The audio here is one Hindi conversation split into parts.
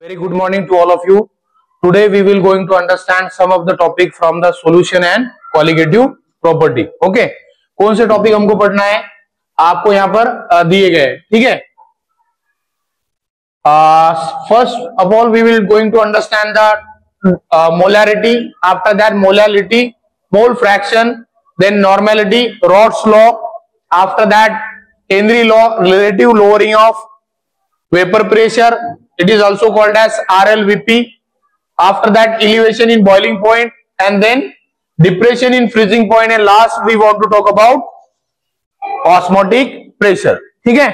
Very good morning to all of you. Today we will going to understand some of the topic from the solution and colligative property. Okay, कौन से टॉपिक हमको पढ़ना है आपको यहाँ पर दिए गए. ठीक है. First of all we will going to understand the molarity, after that molality, mole fraction, then normality, Rod's law, after that Henry law, relative lowering of vapor pressure, it is also called as RLVP. After that elevation in boiling point, and then depression in freezing point, and last we want to talk about osmotic pressure. ठीक है.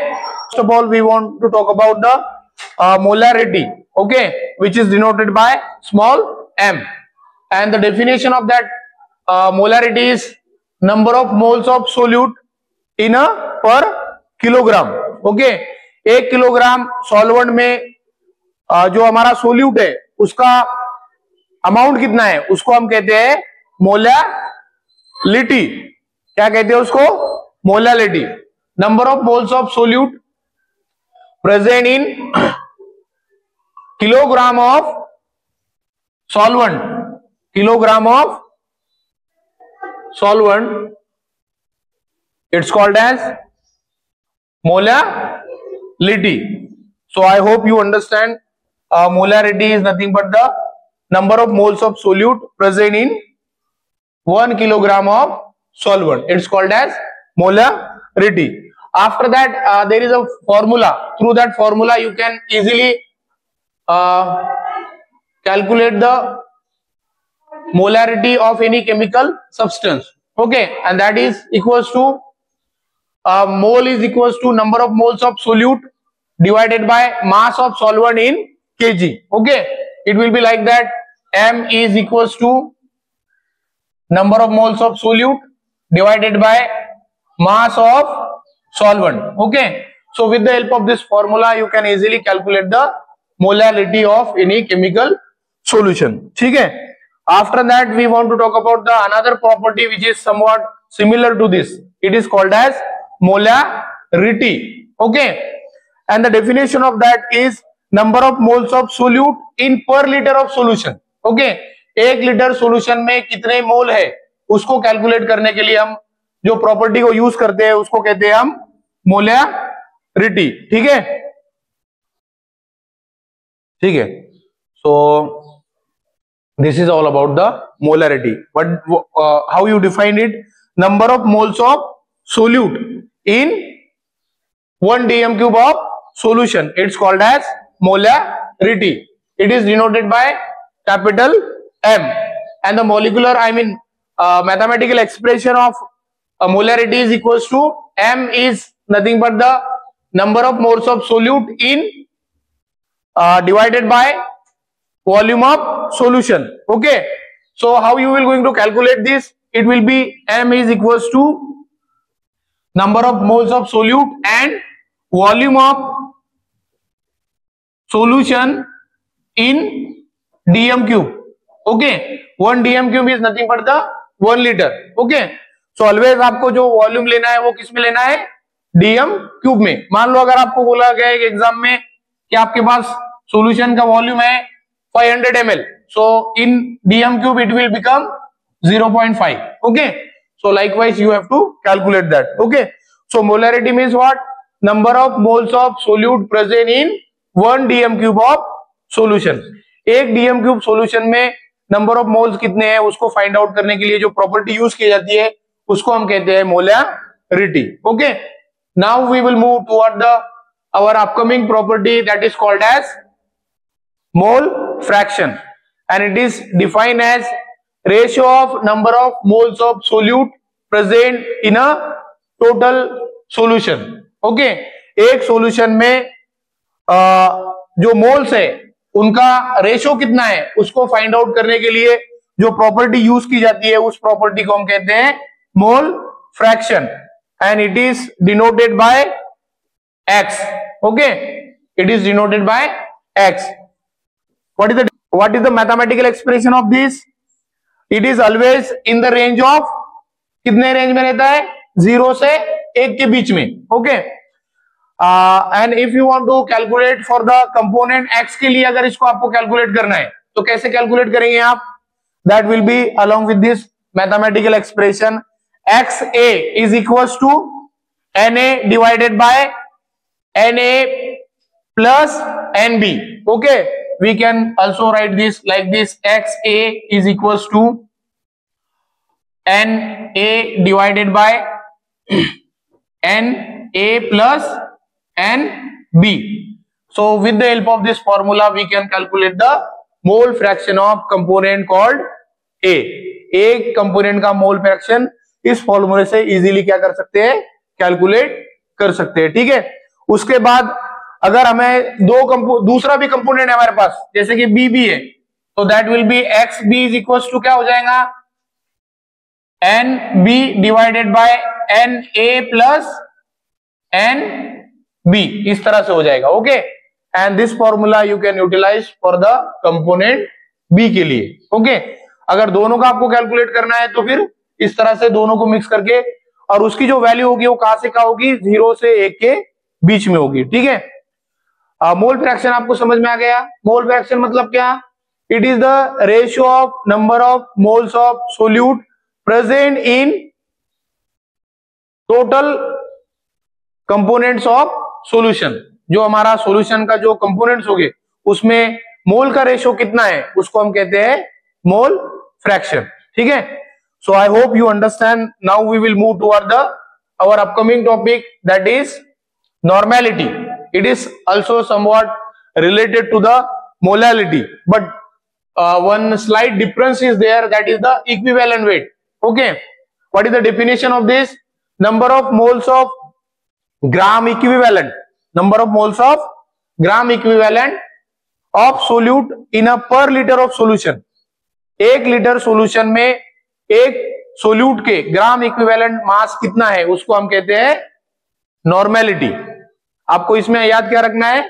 First of all we want to talk about the molarity, okay, which is denoted by small m, and the definition of that molarity is number of moles of solute in a per kilogram. Okay, 1 kilogram solvent में जो हमारा सोल्यूट है उसका अमाउंट कितना है उसको हम कहते हैं मोलालिटी. क्या कहते हैं उसको? Molality. Number of moles of solute present in kilogram of solvent. Kilogram of solvent, it's called as molality. So I hope you understand. Molarity is nothing but the number of moles of solute present in 1 kilogram of solvent. It's called as molarity. After that there is a formula. Through that formula you can easily calculate the molarity of any chemical substance. Okay, and that is equals to mole is equals to number of moles of solute divided by mass of solvent in kg. Okay, it will be like that. M is equals to number of moles of solute divided by mass of solvent. Okay, so with the help of this formula you can easily calculate the molarity of any chemical solution. ठीक है. After that we want to talk about the another property which is somewhat similar to this. It is called as molarity. Okay, and the definition of that is number of moles of solute in per liter of solution. Okay, 1 litre solution में कितने मोल है उसको कैलकुलेट करने के लिए हम जो प्रॉपर्टी को यूज करते हैं उसको कहते हैं हम मोलारिटी. ठीक है. ठीक है. So this is all about the molarity. But how you define it? Number of moles of solute in 1 dm cube of solution, it's called as molarity. It is denoted by capital M, and the molecular mathematical expression of molarity is equals to M is nothing but the number of moles of solute in divided by volume of solution. Okay, so how you will going to calculate this? It will be M is equals to number of moles of solute and volume of solution in dm cube. Okay, 1 dm cube is nothing but the 1 liter. Okay, so always आपको जो वॉल्यूम लेना है वो किस में लेना है? dm cube में. मान लो अगर आपको बोला गया है एग्जाम में कि आपके पास सॉल्यूशन का वॉल्यूम है 500 ml, so in dm cube it will become 0.5. Okay, so likewise you have to calculate that. Okay, so molarity means what? Number of moles of solute present in 1 dm cube of solution. 1 dm cube solution में number of moles कितने हैं उसको फाइंड आउट करने के लिए जो प्रॉपर्टी यूज की जाती है उसको हम कहते हैं molarity. Okay, now we will move toward the our upcoming property that is called as mole fraction, and it is defined as ratio of number of moles of solute present in a total solution. Okay, एक सॉल्यूशन में जो मोल्स है उनका रेशियो कितना है उसको फाइंड आउट करने के लिए जो प्रॉपर्टी यूज की जाती है उस प्रॉपर्टी को हम कहते हैं mole fraction, and it is denoted by x. Okay, it is denoted by x. What is the mathematical expression of this? It is always in the range of, कितने रेंज में रहता है? 0 से 1 के बीच में. Okay, and if you want to calculate for the component x के लिए, अगर इसको आपको कैलकुलेट करना है तो कैसे कैलकुलेट करेंगे आप? That will be along with this mathematical expression xa is equals to na divided by na plus nb. Okay, we can also write this like this: xa is equals to na divided by na plus nb. So with the help of this formula we can calculate the mole fraction of component called a. एक कंपोनेंट का मोल फ्रैक्शन इस फॉर्मूले से इजीली क्या कर सकते हैं? कैलकुलेट कर सकते हैं. ठीक है, उसके बाद अगर हमें दूसरा भी कंपोनेंट है हमारे पास, जैसे कि बी भी है, तो that will be X B is equal to क्या हो जाएगा? N B divided by N A plus N B, इस तरह से हो जाएगा. Okay, and this formula you can utilize for the component B के लिए. ओके, अगर दोनों का आपको कैलकुलेट करना है तो फिर इस तरह से दोनों को मिक्स करके, और उसकी जो वैल्यू होगी वो कहां से कहां होगी? 0 से 1 के बीच में होगी. ठीक है, मोल फ्रैक्शन आपको समझ में आ गया. मोल फ्रैक्शन मतलब क्या? It is the ratio of number of moles of solute present in total components of solution. जो हमारा सॉल्यूशन का जो कंपोनेंट्स होंगे उसमें मोल का रेशियो कितना है, उसको हम कहते हैं मोल फ्रैक्शन. ठीक है, so I hope you understand. Now we will move toward the our upcoming topic, that is normality. It is also somewhat related to the molality, but one slight difference is there, that is the equivalent weight. Okay, what is the definition of this? Number of moles of gram equivalent, number of moles of gram equivalent of solute in a per liter of solution. 1 litre solution में एक सोल्यूट के ग्राम इक्विवेलेंट मास कितना है, उसको हम कहते हैं नॉर्मेलिटी. आपको इसमें याद क्या रखना है?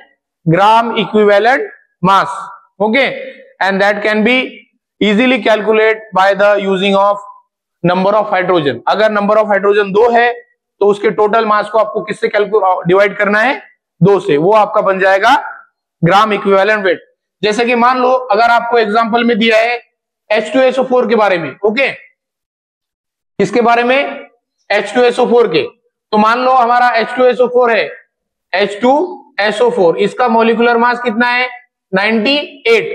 Gram equivalent mass. Okay, and that can be easily calculate by the using of number of hydrogen. अगर नंबर ऑफ हाइड्रोजन 2 है तो उसके टोटल मास को आपको किससे डिवाइड करना है? 2 से. वो आपका बन जाएगा ग्राम इक्विवेलेंट वेट. जैसे कि मान लो अगर आपको एग्जांपल में दिया है H2SO4 के बारे में. ओके, किसके बारे में? H2SO4 के. तो मान लो हमारा H2SO4 है, H2SO4, इसका मोलिकुलर मास कितना है? 98.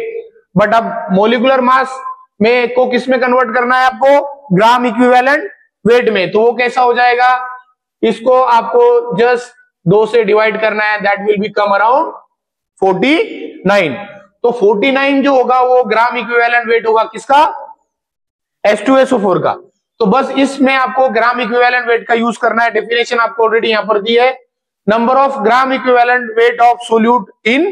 बट अब मोलिकुलर मास में को किस में कन्वर्ट करना है आपको? ग्राम इक्विवेलेंट वेट में. तो वो कैसा हो जाएगा? इसको आपको जस्ट 2 से डिवाइड करना है, दैट विल बिकम अराउंड 49. तो 49 जो होगा वो ग्राम इक्विवेलेंट वेट होगा किसका? H2SO4 का. तो बस इसमें आपको ग्राम इक्विवेलेंट वेट का यूज करना है. डेफिनेशन आपको ऑलरेडी यहां पर दी है, number of gram equivalent weight of solute in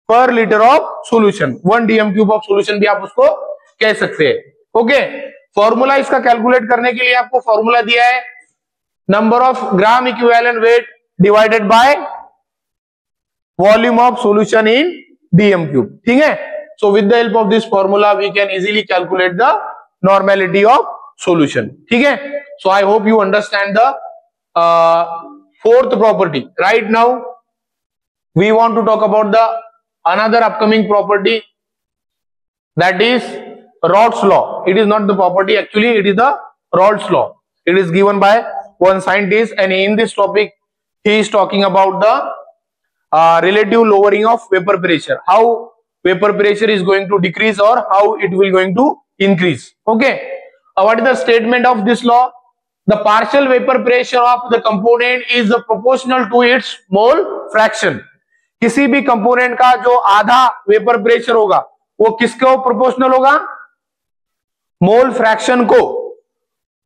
per litre of solution. 1 dm cube of solution भी आप उसको कह सकते हैं. ओके, फॉर्मूला इसका कैलकुलेट करने के लिए आपको फॉर्मूला दिया है, number of gram equivalent weight divided by volume of solution in dm cube. ठीक है, so with the help of this formula we can easily calculate the normality of solution. ठीक है, so I hope you understand the fourth property. Right now we want to talk about the another upcoming property, that is Raoult's law. It is not the property, actually it is the Raoult's law. It is given by one scientist, and in this topic he is talking about the relative lowering of vapor pressure, how vapor pressure is going to decrease or how it will going to increase. Okay, what is the statement of this law? The partial vapor pressure of the component is proportional to its mole fraction. किसी भी कंपोनेंट का जो आधा वेपर प्रेशर होगा वो किसको प्रोपोर्शनल होगा? मोल फ्रैक्शन को.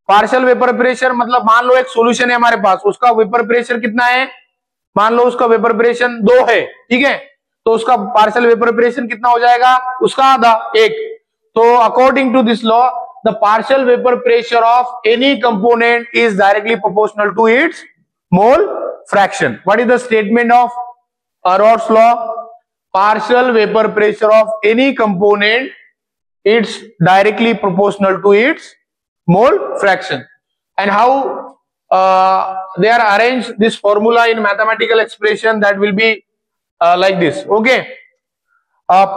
पार्शियल वेपर प्रेशर मतलब मान लो एक सॉल्यूशन है हमारे पास, उसका वेपर प्रेशर कितना है? मान लो उसका वेपर प्रेशर 2 है. ठीक है, तो उसका पार्शियल वेपर प्रेशर कितना हो जाएगा? उसका आधा, 1. तो according to this law, the partial vapor pressure of any component is directly proportional to its mole fraction. What is the statement of Raoult's law? Partial vapor pressure of any component, it's directly proportional to its mole fraction. And how they are arranged this formula in mathematical expression that will be like this. Okay,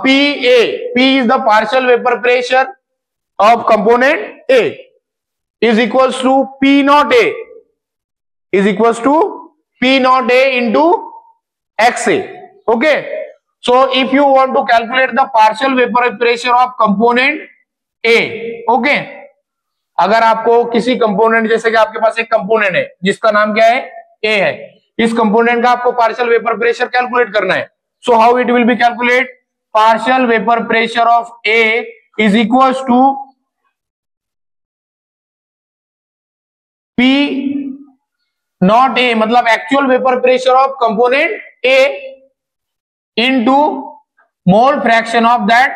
P is the partial vapor pressure of component A is equals to P naught A is equals to P naught A into XA. Okay, so if you want to calculate the partial vapor pressure of component A, okay, अगर आपको किसी कंपोनेंट, जैसे कि आपके पास एक कंपोनेंट है जिसका नाम क्या है ए है, इस कंपोनेंट का आपको पार्शियल वेपर प्रेशर कैलकुलेट करना है. So how it will be calculate? Partial vapour pressure of A is equals to P naught A, मतलब actual vapour pressure of component A into mole fraction of that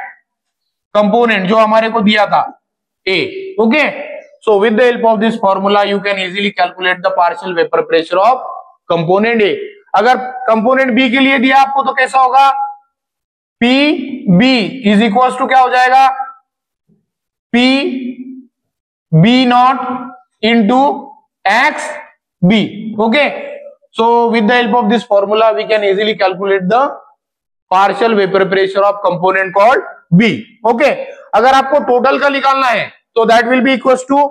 component जो हमारे को दिया था A. Okay, so with the help of this formula you can easily calculate the partial vapor pressure of component A. अगर component B के लिए दिया आपको तो कैसा होगा? PB is equals to क्या हो जाएगा? PB naught into XB. Okay, so with the help of this formula we can easily calculate the partial vapor pressure of component called B. Okay, अगर आपको टोटल का निकालना है तो that will be equals to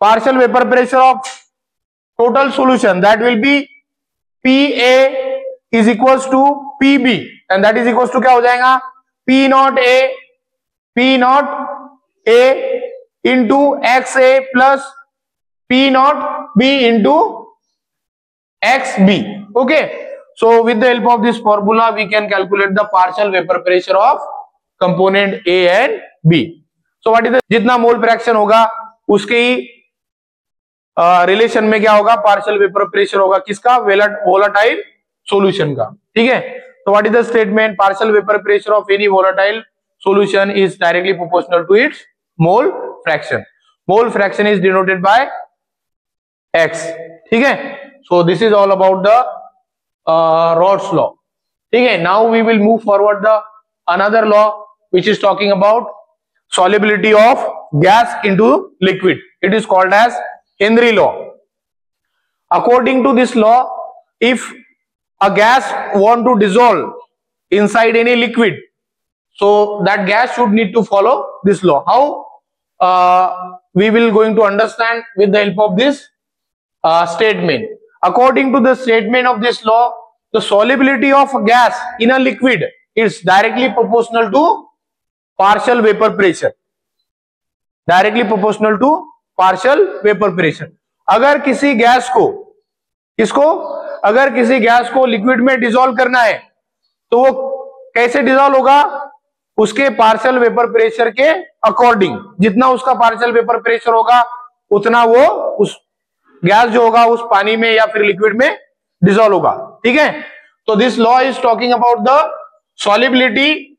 partial vapour pressure of total solution, that will be PA is equals to PB and that is equals to क्या हो जाएगा? P not A into XA plus P not B into XB. Okay, so with the help of this formula we can calculate the partial vapour pressure of component A and B. So what is the, जितना मोल फ्रैक्शन होगा उसके ही रिलेशन में क्या होगा? पार्शियल वेपर प्रेशर होगा किसका? वोलेटाइल सॉल्यूशन का. ठीक है, तो what is the statement? Partial vapour pressure of any volatile solution is directly proportional to its mole fraction. Mole fraction is denoted by X. ठीक है, so this is all about the Raoult's law. ठीक है, now we will move forward the another law which is talking about solubility of gas into liquid. It is called as Henry law. According to this law, if a gas want to dissolve inside any liquid, so that gas should need to follow this law. How? We will going to understand with the help of this statement. According to the statement of this law, the solubility of a gas in a liquid is directly proportional to partial vapor pressure. Directly proportional to partial vapour pressure. अगर किसी गैस को लिक्विड में डिसॉल्व करना है तो वो कैसे डिसॉल्व होगा? उसके पार्शियल वेपर प्रेशर के अकॉर्डिंग. जितना उसका पार्शियल वेपर प्रेशर होगा उतना वो उस गैस जो होगा उस पानी में या फिर लिक्विड में डिसॉल्व होगा. ठीक है, तो this law is talking about the solubility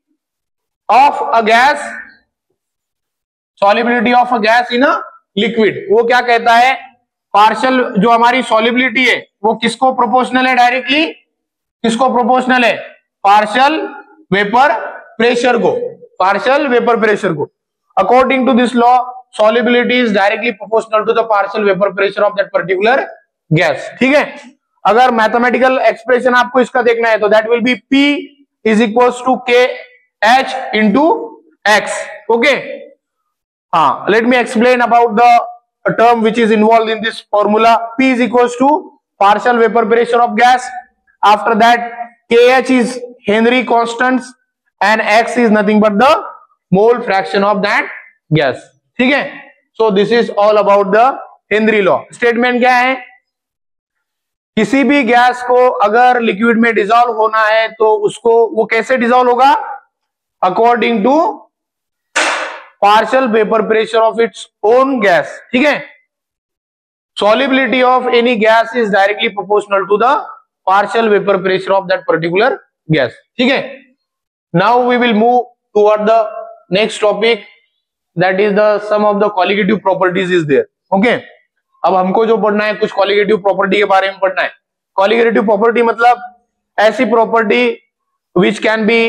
of a gas in a liquid. वो क्या कहता है? पार्शियल जो हमारी सॉल्युबिलिटी है वो किसको प्रोपोर्शनल है? डायरेक्टली किसको प्रोपोर्शनल है? पार्शियल वेपर प्रेशर को. According to this law solubility is directly proportional to the partial vapour pressure of that particular gas. ठीक है, अगर मैथमेटिकल एक्सप्रेशन आपको इसका देखना है तो that will be P is equals to KH into X. Okay, हाँ, let me explain about the term which is involved in this formula. P is equals to partial vapor pressure of gas. After that, KH is Henry constants and X is nothing but the mole fraction of that gas. ठीक है, so this is all about the Henry law. Statement क्या है? किसी भी गैस को अगर लिक्विड में डिसॉल्व होना है तो उसको वो कैसे डिसॉल्व होगा? According to partial vapor pressure of its own gas. ठीक है, solubility of any gas is directly proportional to the partial vapor pressure of that particular gas. ठीक है, now we will move toward the next topic, that is the some of the qualitative properties is there. Okay, अब हमको जो पढ़ना है कुछ qualitative property के बारे में पढ़ना है. Qualitative property मतलब ऐसी property which can be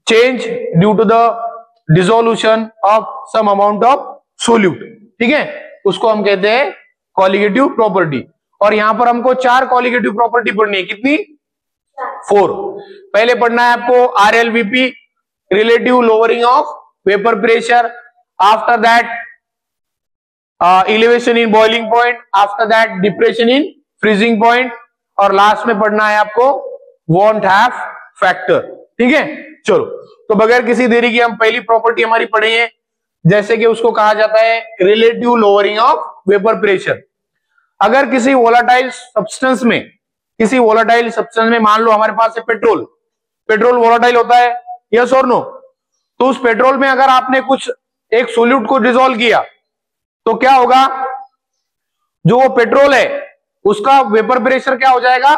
changed due to the dissolution of some amount of solute. ठीक है, उसको हम कहते हैं कॉलिगेटिव प्रॉपर्टी। और यहां पर हमको 4 कॉलिगेटिव प्रॉपर्टी पढ़नी है, कितनी? 4। पहले पढ़ना है आपको RLVP, relative lowering of vapour pressure, after that elevation in boiling point, after that depression in freezing point, और लास्ट में पढ़ना है आपको won't have factor। ठीक है, चलो तो बगैर किसी देरी की हम पहली प्रॉपर्टी हमारी पढ़ेंगे, जैसे कि उसको कहा जाता है relative lowering of vapour pressure. अगर किसी वोलाटाइल सब्सटेंस में मान लो हमारे पास है पेट्रोल वोलाटाइल होता है, यस और नो? तो उस पेट्रोल में अगर आपने कुछ एक सोल्यूट को डिसॉल्व किया तो क्या होगा? जो वो पेट्रोल है उसका वेपर प्रेशर क्या हो जाएगा?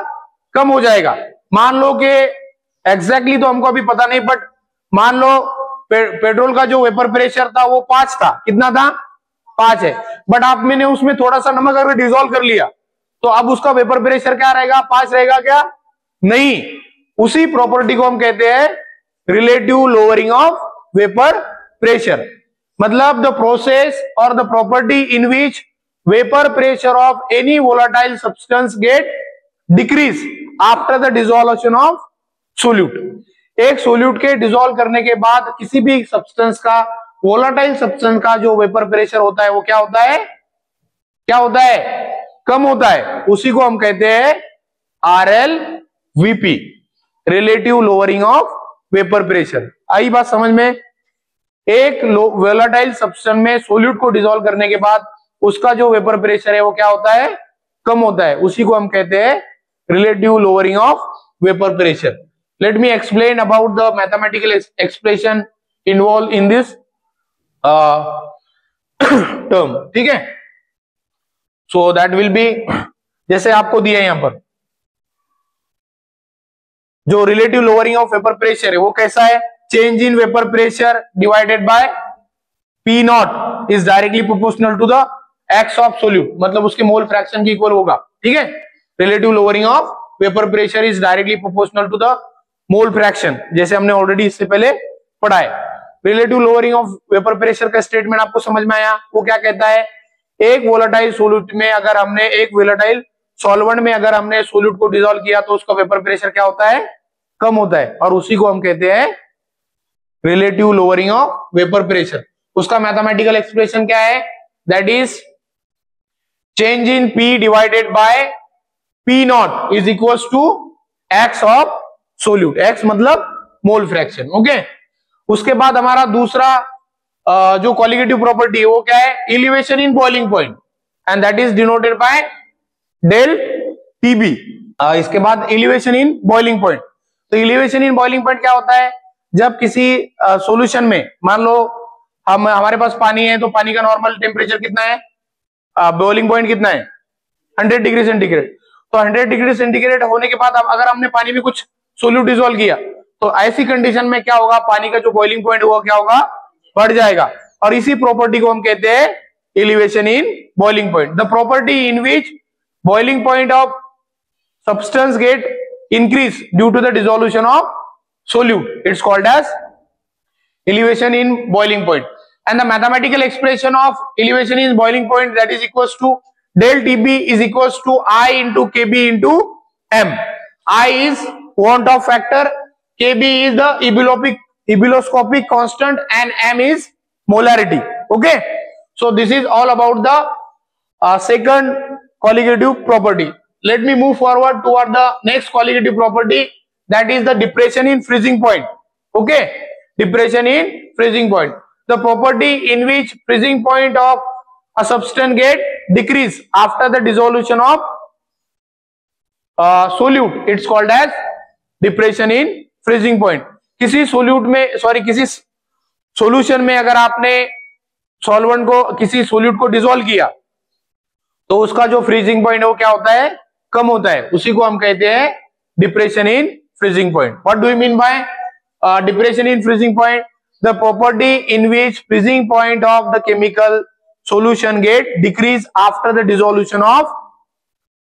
कम हो जाएगा। मान लो कि एग्जैक्टली तो हमको अभी पता नहीं, बट मान लो पेट्रोल का जो वेपर प्रेशर था वो 5 था। कितना था? 5 है। बट आपने उसमें थोड़ा सा नमक अगर डिसॉल्व कर लिया तो अब उसका वेपर प्रेशर क्या रहेगा? 5 रहेगा क्या? नहीं। उसी प्रॉपर्टी को हम कहते हैं relative lowering of vapour pressure. मतलब द प्रोसेस और the property in which vapour pressure of any volatile substance gate decrease after the dissolution of solute. एक सोल्यूट के डिसॉल्व करने के बाद किसी भी सब्सटेंस का, वोलाटाइल सब्सटेंस का जो वेपर प्रेशर होता है वो क्या होता है? कम होता है। उसी को हम कहते हैं RLVP, relative lowering of vapour pressure. आई बात समझ में? एक वोलाटाइल सब्सटेंस में सोल्यूट को डिसॉल्व करने के बाद उसका जो वेपर प्रेशर है वो क्या होता है? कम होता है। उसी को हम कहते हैं relative lowering of vapour pressure. Let me explain about the mathematical expression involve in this term. ठीक है, सो दैट विल बी, जैसे आपको दिया है यहां पर, जो relative lowering of vapour pressure है वो कैसा है? Change in vapour pressure divided by P not is directly proportional to the X of solute, मतलब उसके मोल फ्रैक्शन के इक्वल होगा। ठीक है, relative lowering of vapour pressure is directly proportional to the mole fraction, जैसे हमने ऑलरेडी इससे पहले पढ़ा है। Relative lowering of vapour pressure का स्टेटमेंट आपको समझ में आया? वो क्या कहता है? एक वोलाटाइल सोल्यूट में अगर हमने, एक वोलाटाइल सॉल्वेंट में अगर हमने सोल्यूट को डिसॉल्व किया तो उसका वेपर प्रेशर क्या होता है? कम होता है। और उसी को हम कहते हैं relative lowering of vapour pressure. उसका मैथमेटिकल एक्सप्रेशन क्या है? That is change in P divided by P not is equal to X of solute. X मतलब मोल फ्रैक्शन। ओके, उसके बाद हमारा दूसरा जो कॉलिगेटिव प्रॉपर्टी है वो क्या है? Elevation in boiling point, and that is denoted by del TB। इसके बाद एलिवेशन इन बॉइलिंग पॉइंट। तो एलिवेशन इन बॉइलिंग पॉइंट क्या होता है? जब किसी सॉल्यूशन में, मान लो हमारे पास पानी है, तो पानी का नॉर्मल टेम्परेचर कितना है? बॉइलिंग पॉइंट कितना है? 100 डिग्री सेंटीग्रेड। तो 100 डिग्री सेंटीग्रेड होने के बाद अगर हमने पानी में कुछ सोल्यूट डिसॉल्व किया तो ऐसी कंडीशन में क्या होगा? पानी का जो बॉइलिंग पॉइंट हुआ क्या होगा? बढ़ जाएगा। और इसी प्रॉपर्टी को हम कहते हैं elevation in boiling point. The property in which boiling point of substance get increase due to the dissolution of solute, it's called as elevation in boiling point. And the mathematical expression of elevation in boiling point, that is equals to del TB is equals to I into KB into M. I is want of factor, KB is the ebuloscopic constant, and M is molarity. Okay, so this is all about the second colligative property. Let me move forward toward the next colligative property, that is the depression in freezing point. Okay, depression in freezing point, the property in which freezing point of a substance get decrease after the dissolution of solute, it's called as depression in freezing point. किसी सोल्यूट में, सॉरी किसी सॉल्यूशन में अगर आपने सॉल्वेंट को, किसी सोल्यूट को डिसॉल्व किया तो उसका जो फ्रीजिंग पॉइंट है वो क्या होता है? कम होता है। उसी को हम कहते हैं depression in freezing point. What do you mean by depression in freezing point? The property in which freezing point of the chemical solution get decrease after the dissolution of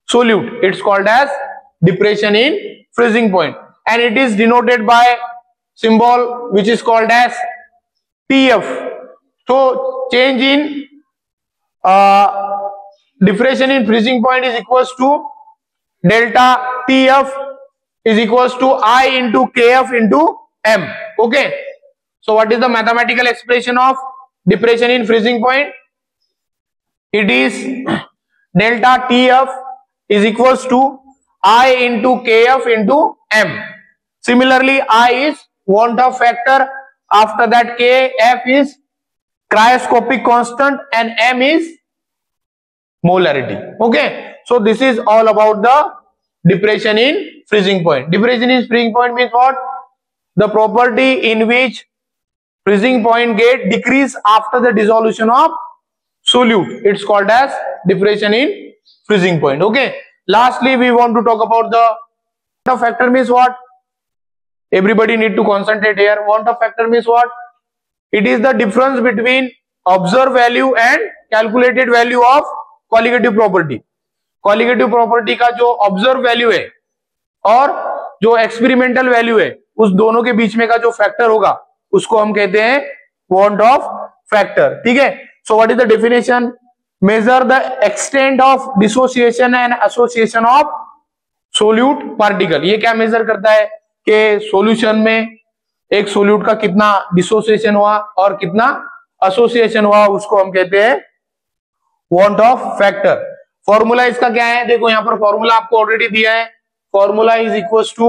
solute, it's called as depression in freezing point, and it is denoted by symbol which is called as TF. So change in diffraction in freezing point is equals to delta TF is equals to I into KF into M. Okay, so what is the mathematical expression of depression in freezing point? It is delta TF is equals to I into KF into M. Similarly, I is want of factor, after that KF is cryoscopic constant and M is molarity. Okay, so this is all about the depression in freezing point. Depression in freezing point means what? The property in which freezing point get decrease after the dissolution of solute. It's called as depression in freezing point. Okay, lastly we want to talk about the want of factor means what? Everybody need to concentrate here. Want of factor means what? It is the difference between observed value and calculated value of qualitative property. Qualitative property का जो ऑब्जर्व वैल्यू है और जो एक्सपेरिमेंटल वैल्यू है, उस दोनों के बीच में का जो फैक्टर होगा उसको हम कहते हैं वांट ऑफ फैक्टर. ठीक है, सो what is the definition? Measure the extent of dissociation and association of solute particle. ये क्या मेजर करता है कि सॉल्यूशन में एक सोल्यूट का कितना डिसोसिएशन हुआ और कितना एसोसिएशन हुआ, उसको हम कहते हैं वांट ऑफ फैक्टर. फॉर्मूला इसका क्या है? देखो यहां पर फॉर्मूला आपको ऑलरेडी दिया है. Formula is equals to,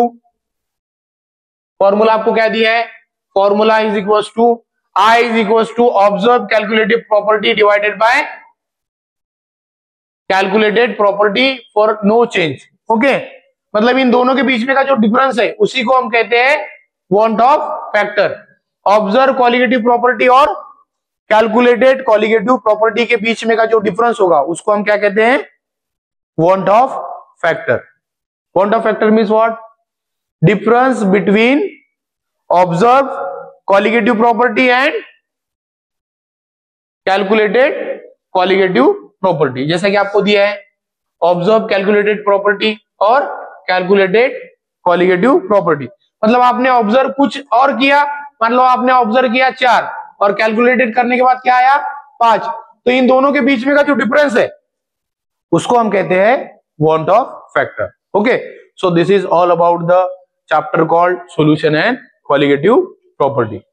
formula आपको क्या दिया है? Formula is equals to I is equals to observe calculated property divided by calculated property for no change. Okay, मतलब इन दोनों के बीच में का जो डिफरेंस है उसी को हम कहते हैं want of factor. Observe qualitative property और कैलकुलेटेड क्वालिटेटिव प्रॉपर्टी के बीच में का जो डिफरेंस होगा उसको हम क्या कहते हैं? Want of factor. Want of factor means what? Difference between observe qualitative property and calculated qualitative property. जैसा कि आपको दिया है ऑब्जर्व कैलकुलेटेड प्रॉपर्टी और कैलकुलेटेड क्वालिटेटिव प्रॉपर्टी. मतलब आपने ऑब्जर्व कुछ और किया, मान लो आपने ऑब्जर्व किया 4 और कैलकुलेटेड करने के बाद क्या आया 5, तो इन दोनों के बीच में का जो डिफरेंस है उसको हम कहते हैं want of factor. Okay, so this is all about the chapter called solution and qualitative property.